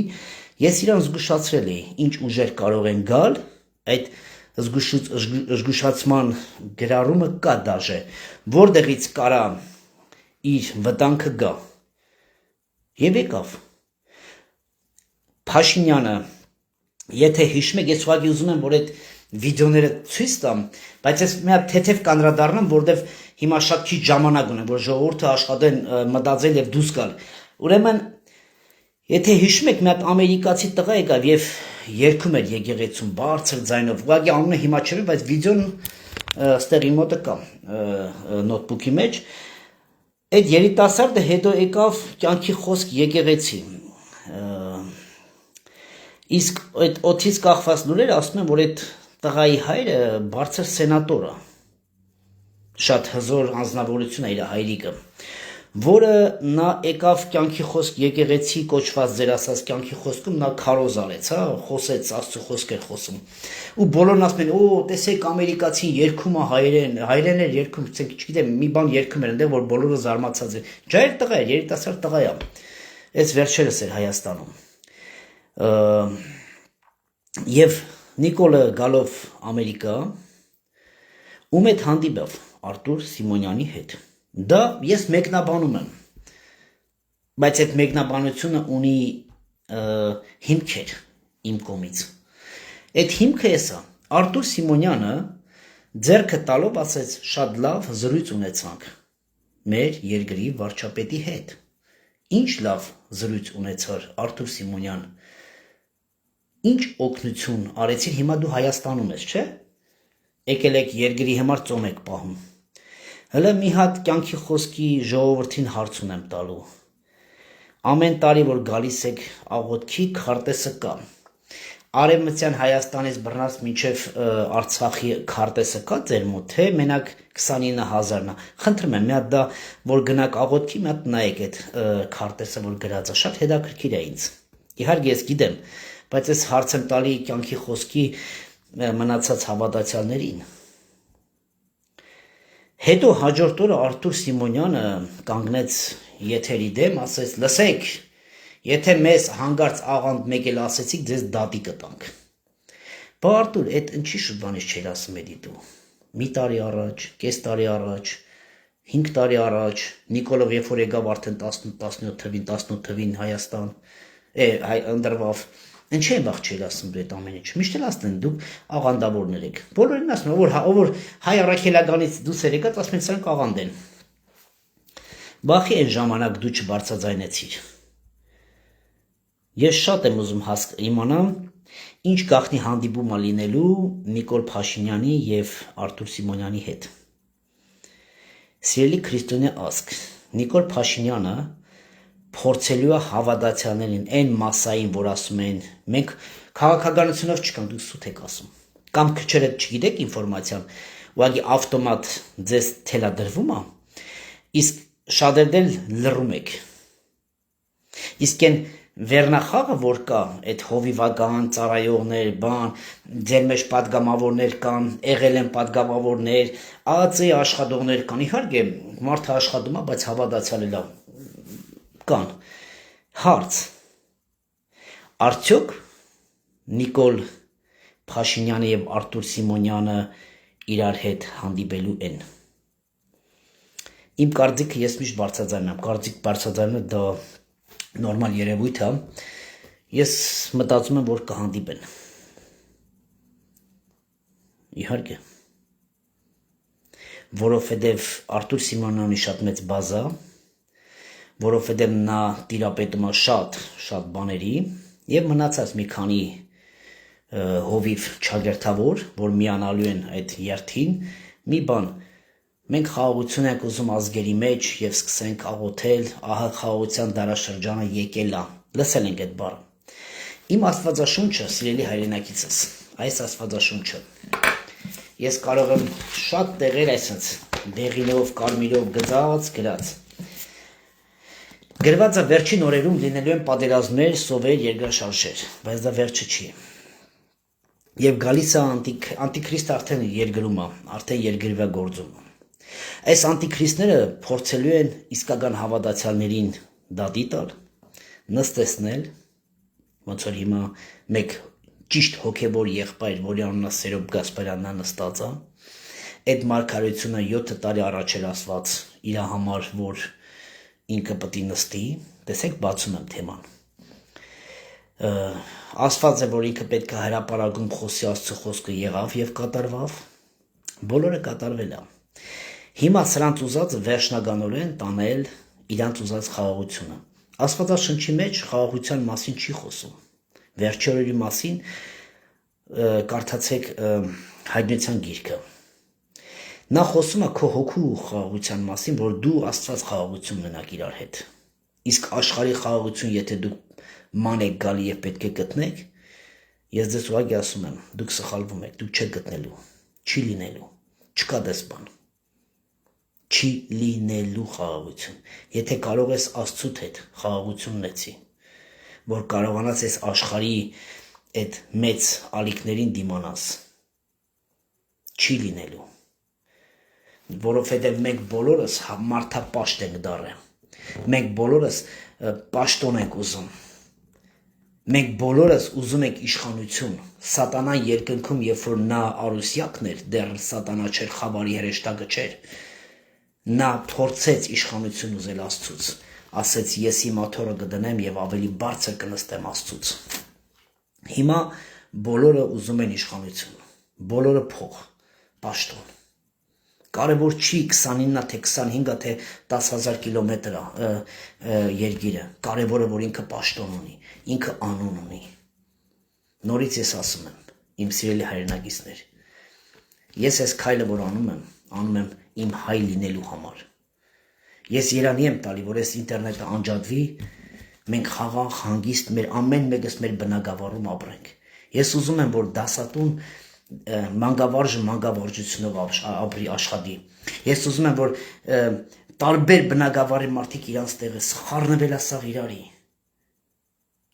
ես իրան զգուշացրել էի, ինչ ուժեր կարող են գալ, այդ զգուշացման գրառումը կա դաժե, որտեղից կարա իր վտանգը գա։ Եվ եկավ։ Փաշինյանը, եթե հիշում եք, ես ուղղակի ուզում եմ, որ այդ վիդեոները ցույց տամ, բայց ես մի հատ թեթև կանրադառնամ, որտեվ հիմա շատ քիչ ժամանակ ունեմ, որ ժողովուրդը աշխատեն մտածել եւ դուրս գալ։ Ուրեմն, եթե հիշում եք, մի հատ ամերիկացի տղա եկավ եւ երգում էր եկեղեցում բարձր ձայնով։ Ուղղակի անունը հիմա չեմ, բայց վիդեոն ստեղ իմ մոտը կա նոթբուքի մեջ։ Այդ երիտասարդը հետո եկավ կյանքի խոսք եկեղեցի։ Իսկ այդ օթից կախված լուրերը ասում են, որ այդ տղայի հայրը բարձր սենատոր է։ Շատ հզոր անձնավորություն է իր հայրիկը։ որը նա եկավ կյանքի խոսք եկեղեցի կոչված ձեր ասած կյանքի խոսքում նա քարոզ արեց, հա, խոսեց Աստծո խոսքեր խոսում։ Ու բոլորն ասում են, «Օ, տեսեք ամերիկացին երգում է հայերեներ երգում, չգիտեմ, մի բան երգում էր այնտեղ, որ բոլորը զարմացած են»։ Ջայր տղա է, երիտասարդ տղա է։ Այս վերջերս էր Հայաստանում։ Եվ Նիկոլը գալով Ամերիկա, ում հետ հանդիպավ Արտուր Սիմոնյանի հետ։ Դա ես մեկնաբանում եմ, բայց այդ մեկնաբանությունը ունի հիմքեր իմ կողմից։ Այդ հիմքը էսա, Արտուր Սիմոնյանը ձեռքը տալով ասեց, շատ լավ զրույց ունեցանք մեր երկրի վարչապետի հետ։ Ինչ լավ զրույց ունեցար Արտուր Սիմոնյան, ինչ օգնություն արեցիր, հիմա դու Հայաստանում ես, չէ՞։ Եկել եք երկրի համար ծոմ եք պահում։ Հələ մի հատ կյանքի խոսքի ժողովրդին հարց ունեմ տալու։ Ամեն տարի, որ գալիս եք աղոթքի, քարտեզը կա։ Արևմտյան Հայաստանից բռնած մինչև Արցախի քարտեզը կա ձեր մոտ, թե մենակ 29,000-ն է։ Խնդրում եմ, մի հատ դա, որ գնաք աղոթքի, մի հատ նայեք այդ քարտեզը, որ գրած է, շատ հետաքրքիր է ինձ։ Իհարկե ես գիտեմ, բայց ես հարց եմ տալի կյանքի խոսքի մնացած հավատացյալներին։ Հետո հաջորդ օրը Արտուր Սիմոնյանը կանգնեց եթերի դեմ, ասեց, լսեք, եթե մեզ հանգարց աղանդ մեկ էլ ասեցիք, ձեզ դատի կտանք։ Բա Արտուր, այդ ինչի շուտվանից չէր ասում էդի դու։ Մի տարի առաջ, կես տարի առաջ, 5 տարի առաջ, Նիկոլով երբ որ եկավ արդեն 18 թվին Հայաստան, ընդրվավ, ինչի են վաղ չէր ասում դու այդ ամեն ինչ։ Միշտ էլ ասում են դուք աղանդավորներ եք։ Բոլորին ասում են, որ հայ առաքելականից դուսեր եկած, ասում են սրանք աղանդ են։ Բախի այն ժամանակ դու չբարձրաձայնեցիր։ Ես շատ եմ ուզում իմանամ, ինչ գաղտնի հանդիպում է լինելու Նիկոլ Փաշինյանի եւ Արտուր Սիմոնյանի հետ։ Սիրելի քրիստոնյա ազգ, Նիկոլ Փաշինյանը փորձելու է հավատացյալներին, այն մասային, որ ասում են, մենք քաղաքականությունով չկանք, դուք սուտ եք ասում, կամ քչերը չգիտեք ինֆորմացիան, ուղղակի ավտոմատ ձեզ թելադրվում է, իսկ շատերդ էլ լռում եք։ Իսկ այն վերնախաղը, որ կա, այդ հովիվական, ծառայողներ, բան, ձեր մեջ պատգամավորներ կան, եղել են պատգամավորներ, ԱԱԾ-ի աշխատողներ կան, իհարկե, մարդը աշխատում է, բայց հավատացյալ էլ կան։ Հարց. արդյոք Նիկոլ Փաշինյանը եւ Արտուր Սիմոնյանը իրար հետ հանդիպելու են։ Իմ կարծիքը ես միշտ բարձրաձայնում եմ, կարծիք բարձրաձայնումը դա նորմալ երևույթ է։ Ես մտածում եմ, որ կհանդիպեն։ Իհարկե։ Որովհետև Արտուր Սիմոնյանի շատ մեծ բազա, որովհետև նա տիրապետում է շատ բաների եւ մնացած մի քանի հովիվ չագերթավոր, որ միանալու են այդ երթին, մի բան, մենք խաղաղություն ենք ուզում ազգերի մեջ եւ սկսենք աղոթել, ահա խաղաղության դարաշրջանը եկել է։ Լսել ենք այդ բառը։ Իմ Աստվածաշունչը, սիրելի հայրենակիցս, այս Աստվածաշունչը ես կարող եմ շատ տեղեր այսպես դեղինով, կարմիրով գրած։ Գրված է վերջին օրերում լինելու են պատերազմներ, սովեր, երկրաշարժեր, բայց դա վերջը չի։ Եվ գալիս է անտիքրիստը արդեն երկրում է, արդեն երկրվա գործում։ Այս անտիքրիստները փորձելու են իսկական հավատացյալներին դատի տալ, նստեցնել, ոնց որ հիմա մեկ ճիշտ հոգևոր եղբայր, որի անունը Սերոբ Գասպարյանն է նստած է, այդ մարգարեությունը 7 տարի առաջ էր ասված իր համար, որ ինքը պետք է նստի, տեսեք բացում եմ թեման։ Ասված է, որ ինքը պետք է հրապարակում խոսի Աստծո խոսքը եղավ եւ կատարվավ, բոլորը կատարվել է։ Հիմա սրանց ուզածը վերջնականորեն տանել իրանց ուզած խաղաղությունը։ Աստվածաշնչի մեջ խաղաղության մասին չի խոսում։ Վերջի օրերի մասին կարդացեք Հայտնության գիրքը։ Նա խոսում է քո հոգու խաղաղության մասին, որ դու Աստված խաղաղություն ունենաք իրար հետ։ Իսկ աշխարհի խաղաղություն, եթե դուք ման եք գալի եւ պետք է գտնեք, ես ձեզ ուղղակի ասում եմ, դուք սխալվում եք, դուք չեք գտնելու, չի լինելու, չկա դես բան։ Չի լինելու խաղաղություն։ Եթե կարող ես Աստծուդ հետ խաղաղություն ունեցի, որ կարողանաս այս աշխարհի այդ մեծ ալիքներին դիմանաս, չի լինելու, որովհետև մենք բոլորս մարդապաշտ ենք դառել, մենք բոլորս պաշտոն ենք ուզում, մենք բոլորս ուզում ենք իշխանություն։ Սատանան երկնքում, երբ որ նա արուսյակն էր, դեռ սատանա չէր, խավարի հրեշտակը չէր, նա փորձեց իշխանություն ուզել Աստծուց, ասեց ես իմ աթոռը կդնեմ եւ ավելի բարձր կնստեմ Աստծուց։ Հիմա բոլորը ուզում են իշխանություն, բոլորը փող, պաշտոն։ Կարևոր չի 29-ա թե 25-ա թե 10,000 կիլոմետր երկիրը, կարևորը որ ինքը պաշտոն ունի, ինքը անուն ունի։ Նորից ես ասում եմ, իմ սիրելի հայրենակիցներ, ես այս քայլը որ անում եմ իմ հայ լինելու համար։ Ես երանի եմ տալի, որ այս ինտերնետը անջատվի, մենք խաղաղ, հանգիստ, մեր ամեն մեկս մեր բնակավարում ապրենք։ Ես ուզում եմ, որ դասատուն մանկավարժը մանկավարժությունով ապրի, աշխատի։ Ես ուզում եմ, որ տարբեր բնակավարի մարդիկ իրանց տեղը խառնվել ասաղ իրարի։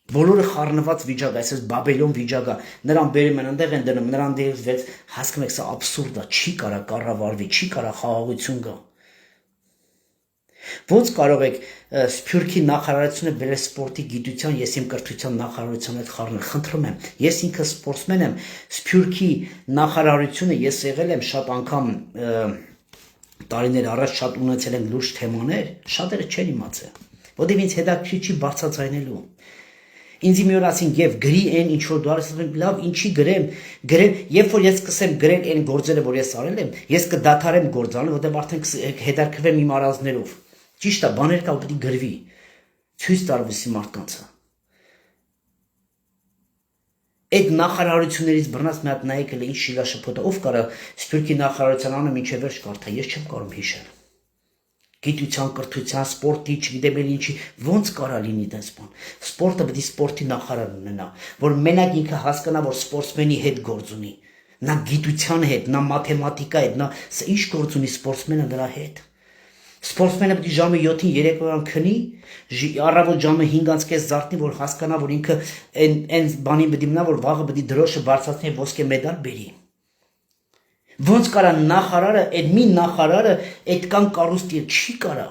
Բոլորը խառնված վիճակ, այսպես բաբելոն վիճակա, նրան բերում են, այնտեղ են դնում, նրան դերվեց, հասկանում եք, սա աբսուրդ է, չի կարա կառավարվի, չի կարա խաղաղություն գա։ Ոնց կարող եք Սփյուռքի նախարարությունը բերել սպորտի գիտության, ես իմ կրթության նախարարության հետ խառնել, խնդրում եմ, ես ինքը սպորտսմեն եմ, Սփյուռքի նախարարությունը ես եղել եմ շատ անգամ տարիներ առաջ շատ ունեցել եմ լուրջ թեմաներ, շատերը չեն իմացել, որտեղ ինձ հետաքրքիր չի բարձրացնելու։ Ինձ մի օր ասին եւ գրի այն ինչ որ դու արես, լավ, ինչի գրեմ, երբ որ ես սկսեմ գրել այն գործերը, որ ես արել եմ, ես կդադարեմ գործել, որտեղ արդեն հետաքրքրվեմ իմ արածներով։ Ճիշտ է, բաներ կա պետք է գրվի, ցույց տարվի մարդկանց։ Այդ նախարարություններից բռնած մի հատ նայեք էլ ինչ շիլաշփոթ է, ով կարա Սփյուռքի նախարարության անը մինչև վերջ կարդա, ես չեմ կարող հիշել։ Գիտության, կրթության, սպորտի, չգիտեմ էլ ինչի, ոնց կարա լինի դες բան։ Սպորտը պետք է սպորտի նախարար ունենա, որ մենակ ինքը հասկանա, որ սպորտսմենի հետ գործ ունի։ Նա գիտության հետ, նա մաթեմատիկա հետ, նա ինչ գործ ունի սպորտսմենը նրա հետ։ Սպորտսմենը պետք է ժամը 7-ին երեկոյան քնի, առավոտ ժամը 5:30 զարթնի, որ հասկանա, որ ինքը այն բանին պետք է մնա, որ վաղը պետք է դրոշը բարձրացնի եւ ոսկե մեդալ բերի։ Ոնց կարա նախարարը, այդ մի նախարարը այդքան կառույցի չի կարա։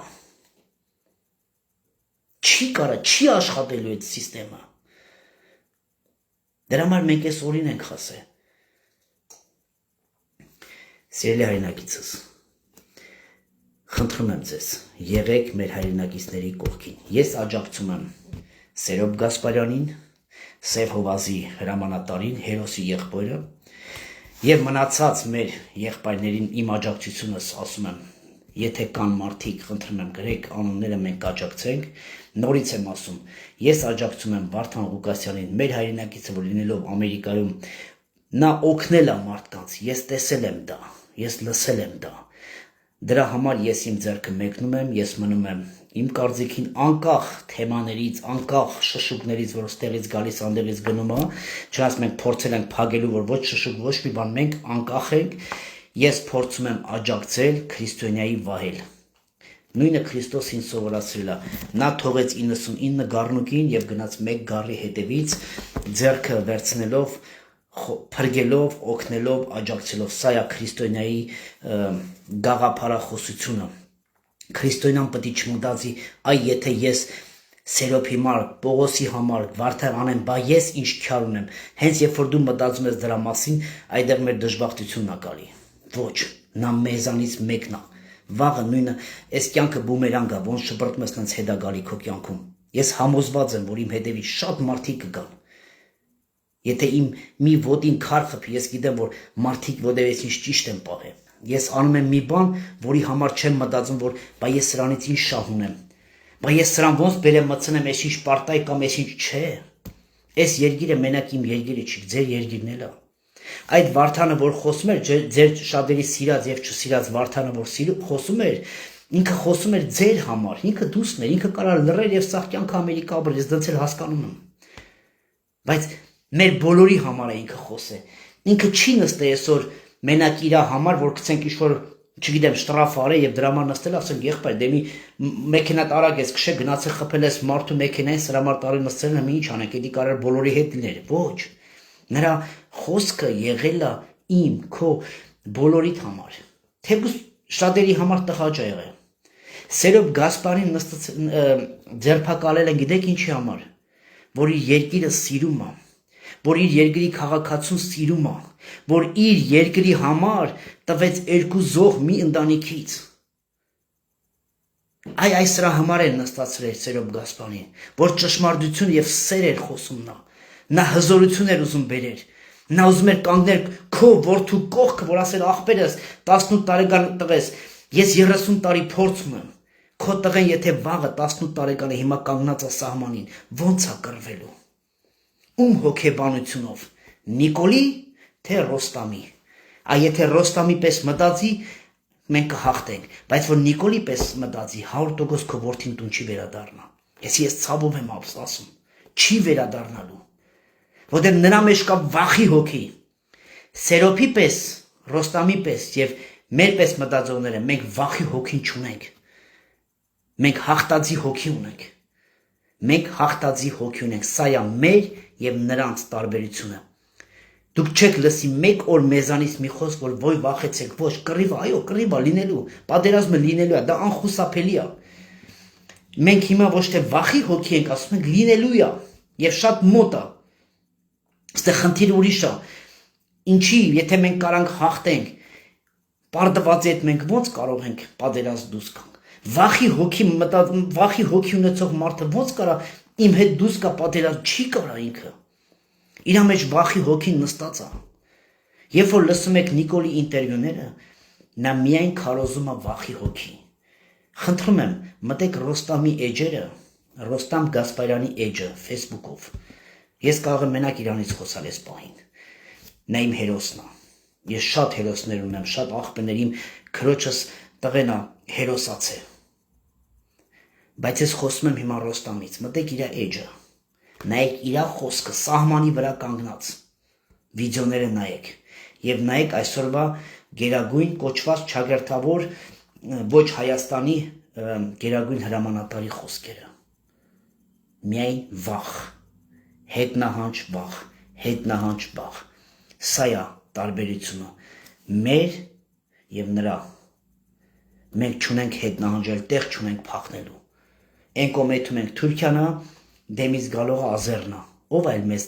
Չի աշխատելու այդ համակարգը։ Դրա համար մենք այս օրին ենք խոսել։ Սիրելի հայրենակիցս, խնդրում եմ ձեզ, եղեք մեր հայրենակիցների կողքին։ Ես աջակցում եմ Սերոբ Գասպարյանին, Սև Հովազի հրամանատարին, հերոսի եղբորը, եւ մնացած մեր եղբայրներին իմ աջակցությունս ասում եմ, եթե կան մարդիկ, խնդրում եմ գրեք անունները, մենք աջակցենք, նորից եմ ասում, ես աջակցում եմ Վարդան Ղուկասյանին, մեր հայրենակիցը, որ լինելով Ամերիկայում, նա օգնել է մարդկանց, ես տեսել եմ դա, ես լսել եմ դա, դրա համար ես իմ ձեռքը մեկնում եմ, ես մնում եմ իմ կարծիքին անկախ թեմաներից, անկախ շշուկներից, որ ստեղից գալիս անդեղից գնում է, չնայած մենք փորձել ենք փակելու, որ ոչ շշուկ, ոչ մի բան, մենք անկախ ենք, ես փորձում եմ աջակցել քրիստոնյայի վահել։ Նույնը Քրիստոս ինձ սովորացրել է, նա թողեց 99 գառնուկին եւ գնաց մեկ գառի հետևից, ձեռքը վերցնելով, փրկելով, օգնելով, աջակցելով, սա է քրիստոնյայի գաղափարախոսությունը։ Քրիստոնյան պետք է չմտածի, այ եթե ես Սերոբի համար, Պողոսի համար, Վարդան անեմ, բա ես ինչ քյար ունեմ։ Հենց երբ որ դու մտածում ես դրա մասին, այդտեղ մեր դժբախտությունն է գալի։ Ոչ, նա մեզանից մեկն է։ Վաղը նույնը, այս կյանքը բումերանգ է, ոնց շպրտում ես տենց հետա գալի քո կյանքում։ Ես համոզված եմ, որ իմ հետևից շատ մարդիկ կգան։ Եթե իմ մի ոտին քար խփի, ես գիտեմ, որ մարդիկ որտեղ ես ինչ ճիշտ եմ պահել։ Ես անում եմ մի բան, որի համար չեմ մտածում, որ բա ես սրանից ինչ շահ ունեմ։ Բա ես սրան ոնց բերեմ մտցնեմ, ես ինչ պարտայի կամ ես ինչ չէ։ Այս երկիրը մենակ իմ երկիրը չի, ձեր երկիրն էլ է։ Այդ Վարդանը, որ խոսում էր, ձեր շատերի սիրած եւ չսիրած Վարդանը, որ խոսում էր, ինքը խոսում էր ձեր համար, ինքը դուսն էր, ինքը կարա լռել եւ սաղ կյանքը Ամերիկա ապրել, ես դրանց էլ հասկանում եմ։ Բայց մեր բոլորի համար է ինքը խոսել։ Ինքը չի նստել այսօր մենակ իր համար, որ գցենք ինչ-որ չգիտեմ, շտրաֆ արել եւ դրա համար նստել, ասել եղբայր, դե մի մեքենա տարակ ես քշե գնացել խփել ես մարդու մեքենային, սրա համար տարի նստել եմ, ինչ անենք, էդի կարար բոլորի հետ լիներ։ Ոչ։ Նրա խոսքը եղել է իմ, քո բոլորիդ համար։ Թեկուզ շատերի համար տխաճ է եղել։ Սերոբ Գասպարին ձերբակալել են գիտեք ինչի համար, որ իր երկիրը սիրում է, որ իր երկրի քաղաքացուն սիրում է, որ իր երկրի համար տվեց 2 զոհ մի ընտանիքից։ Այս սրա համար են նստացրել Սերոբ Գասպարին, որ ճշմարտություն եւ սեր էր խոսում նա հզորություն էր ուզում բերեր, նա ուզում էր կանգնել քո որդու կողքը, որ ասել ախպերս 18 տարեկան տղես, ես 30 տարի փորձ ունեմ, քո տղեն եթե վաղը 18 տարեկան է հիմա կանգնած է սահմանին, ոնց է կռվելու։ Ում հոգեբանությունով, Նիկոլի թե Ռոստամի։ Եթե Ռոստամի պես մտածի, մենք կհաղթենք, բայց որ Նիկոլի պես մտածի, 100% քո որդին տուն չի վերադառնա։ Ես ցավով եմ ասում, չի վերադառնալու, որտեղ նրա մեջ կա վախի հոգի։ Սերոփի պես, Ռոստամի պես եւ մեր պես մտածողները մենք վախի հոգին չունենք։ Մենք հաղթածի հոգի ունենք։ Մենք հաղթածի հոգի ունենք, սա է մեր եւ նրանց տարբերությունը։ Դուք չեք լսի մեկ օր մեզանից մի խոսք, որ ոյ վախեցեք, ոչ, կռիվը, այո, կռիվը լինելու, պատերազմը լինելու է, դա անխուսափելի է։ Մենք հիմա ոչ թե վախի հոգի ենք ասում, ենք լինելու է եւ շատ մոտ է։ Այստեղ խնդիրը ուրիշ է։ Ինչի, եթե մենք կարանք հաղթենք, պարտվածի հետ մենք ոնց կարող ենք պատերազմ դուրս գանք։ Վախի հոգի ունեցող մարդը ոնց կարա իմ հետ դուրս գա պատերազմ, չի կարա ինքը։ Իր մեջ վախի հոգին նստած է։ Երբ որ լսում եք Նիկոլի ինտերվյուները, նա միայն քարոզում է վախի հոգի։ Խնդրում եմ, մտեք Ռոստամի էջերը, Ռոստամ Գասպարյանի էջը Facebook-ով։ Ես կարող եմ մենակ իրանից խոսալ այս պահին։ Նա իմ հերոսն է։ Ես շատ հերոսներ ունեմ, շատ աղբերներ, իմ քրոջս տղեն է հերոսացել։ Բայց ես խոսում եմ հիմա Ռոստամից, մտեք իր էջը։ Նայեք իր խոսքը սահմանի վրա կանգնած։ Վիդեոները նայեք եւ նայեք այսօրվա գերագույն կոչված ճակերտավոր ոչ Հայաստանի գերագույն հրամանատարի խոսքերը։ Միայն վախ, հետնահանջ վախ, հետնահանջ վախ։ Սա է տարբերությունը մեր եւ նրա։ Մենք չունենք հետնահանջել, տեղ չունենք փախնելու։ Այն կոմետում ենք Թուրքիանա, դեմից գալողը Ազերնա, ով այլ մեզ,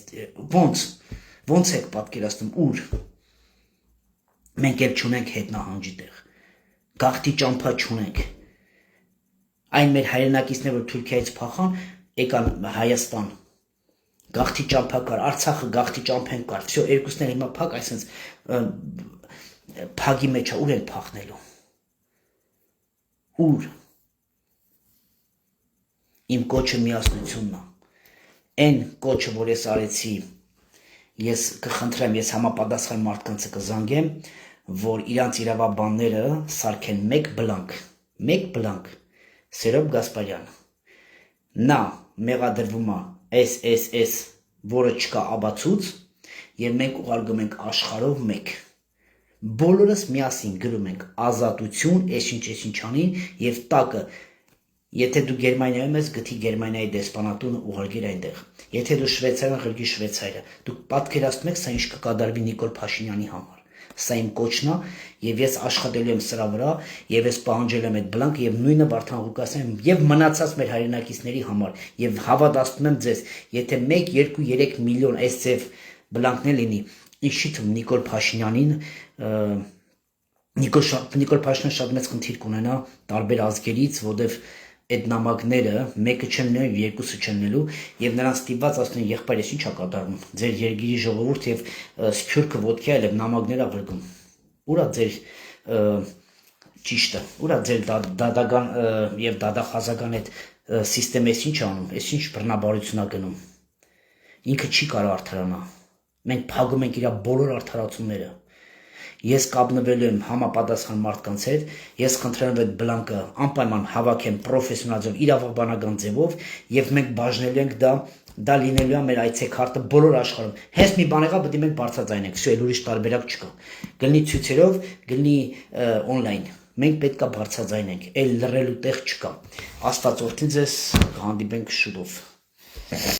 ոնց եք պատկերացնում, ուր, մենք էլ չունենք հետնահանջի տեղ, գաղթի ճամփա չունենք, այն մեր հայրենակիցներ, որ Թուրքիայից փախան, եկան Հայաստան, գաղթի ճամփա կար, Արցախը գաղթի ճամփեն կար, վсё, երկուսներ հիմա փակ, այսպես փագի մեջ է, ուր են փախնելու, ուր, իմ կոչը միասնությունն է, այն կոչը, որ ես արեցի, ես կխնդրեմ, ես համապատասխան մարդկանց կզանգեմ, որ իրանց իրավաբանները սարքեն մեկ բլանկ, Սերոբ Գասպարյան, նա մեղադրվում է SSS, որը չկա աբացուց, եւ մենք ուղարկում ենք աշխարհով մեկ, բոլորս միասին գրում ենք ազատություն, այսինչանին եւ տակը, եթե դու Գերմանիայում ես, գտի Գերմանիայի դեսպանատունը ուղարկիր այնտեղ, եթե դու Շվեյցարիան ղրկի Շվեյցարիա, դուք պատկերացնում եք, սա ինչ կկատարվի Նիկոլ Փաշինյանի համար, սա իմ կոչն է, եւ ես աշխատելու եմ սրա վրա, եւ ես պահանջել եմ այդ բլանկը, եւ նույնը Վարդան Ղուկասյան եւ մնացած մեր հայրենակիցների համար, եւ հավատացնում եմ ձեզ, եթե 1, 2, 3 միլիոն այս ձև բլանկներ լինի, ինչի՞ թվում Նիկոլ Փաշինյանին Նիկոլ Փաշինյանը շատ մեծ խնդիր կունենա տարբեր ազգերից, որովհետեւ այդ նամակները մեկը չեն լինելու, երկուսը չեն լինելու, եւ նրանց ստիպված ասում են եղբայր, ես ի՞նչ է կատարվում։ Ձեր երկրի ժողովուրդ եւ սփյուռքը ոտքի այլ նամակներ ա ղրկում։ Ուրա ձեր ճիշտը, ուրա ձեր դադական եւ դադախազական այդ համակարգը ինչ անում, այս ինչ բռնաբարություն ա գնում։ Ինքը չի կարող արդարանա։ Մենք փակում ենք իր բոլոր արդարացումները։ Ես կապնվելու եմ համապատասխան մարդկանց հետ, ես խնդրեմ այդ բլանկը անպայման հավաքեմ պրոֆեսիոնալ ձև, իրավաբանական ձևով եւ մենք բաժնելու ենք դա լինելու է մեր այցեքարտը բոլոր աշխարհում։ Հենց մի բան եղա, պետք է մենք բարձրաձայնենք, վсё, ուրիշ տարբերակ չկա։ Գլնի ցույցերով, գլնի on-line Մենք պետք է բարձրաձայնենք, այլ լռելու տեղ չկա։ Աստված օրհնի ձեզ, կհանդիպենք շուտով։